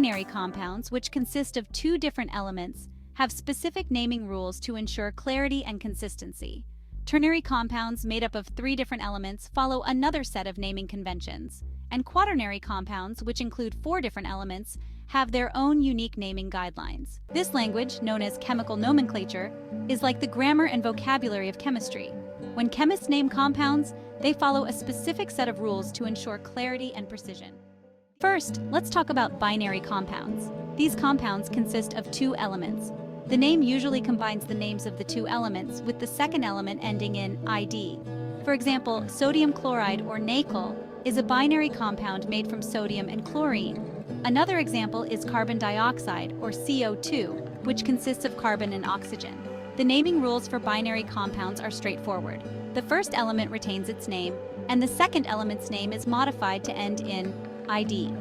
binary compounds, which consist of two different elements, have specific naming rules to ensure clarity and consistency. Ternary compounds made up of three different elements follow another set of naming conventions, and quaternary compounds, which include four different elements, have their own unique naming guidelines. This language, known as chemical nomenclature, is like the grammar and vocabulary of chemistry. When chemists name compounds, they follow a specific set of rules to ensure clarity and precision. First, let's talk about binary compounds. These compounds consist of two elements. The name usually combines the names of the two elements with the second element ending in "id". For example, sodium chloride or NaCl is a binary compound made from sodium and chlorine. Another example is carbon dioxide or CO2, which consists of carbon and oxygen. The naming rules for binary compounds are straightforward. The first element retains its name, and the second element's name is modified to end in "id".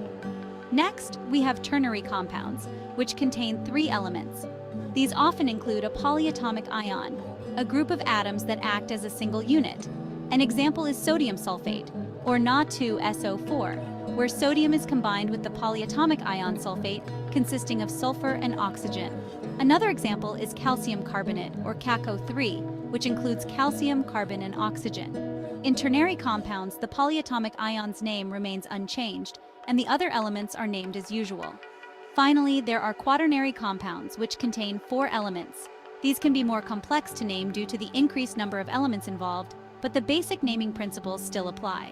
Next, we have ternary compounds, which contain three elements. These often include a polyatomic ion, a group of atoms that act as a single unit. An example is sodium sulfate, or Na2SO4, where sodium is combined with the polyatomic ion sulfate consisting of sulfur and oxygen. Another example is calcium carbonate, or CaCO3, which includes calcium, carbon, and oxygen. In ternary compounds, the polyatomic ion's name remains unchanged, and the other elements are named as usual. Finally, there are quaternary compounds, which contain four elements. These can be more complex to name due to the increased number of elements involved, but the basic naming principles still apply.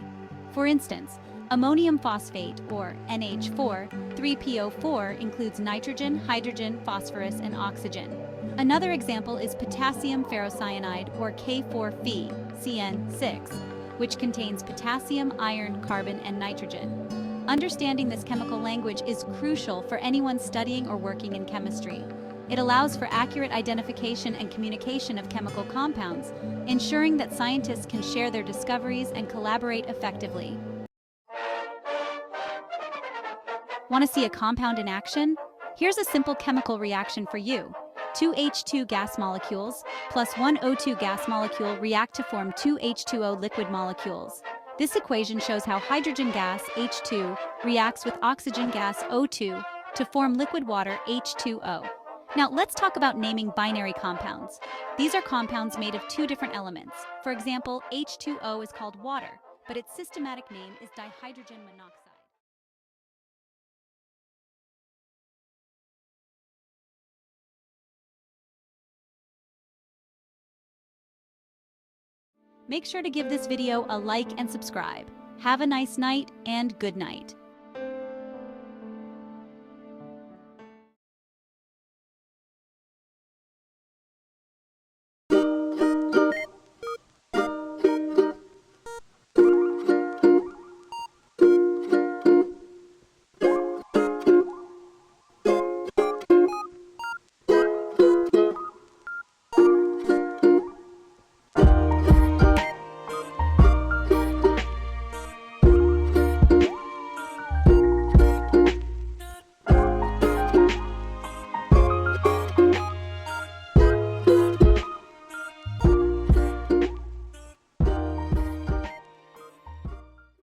For instance, ammonium phosphate, or NH4, 3PO4 includes nitrogen, hydrogen, phosphorus, and oxygen. Another example is potassium ferrocyanide, or K4Phe, CN6, which contains potassium, iron, carbon, and nitrogen. Understanding this chemical language is crucial for anyone studying or working in chemistry. It allows for accurate identification and communication of chemical compounds, ensuring that scientists can share their discoveries and collaborate effectively. Want to see a compound in action? Here's a simple chemical reaction for you. Two H2 gas molecules plus one O2 gas molecule react to form two H2O liquid molecules. This equation shows how hydrogen gas, H2, reacts with oxygen gas, O2, to form liquid water, H2O. Now let's talk about naming binary compounds. These are compounds made of two different elements. For example, H2O is called water, but its systematic name is dihydrogen monoxide. Make sure to give this video a like and subscribe. Have a nice night and good night.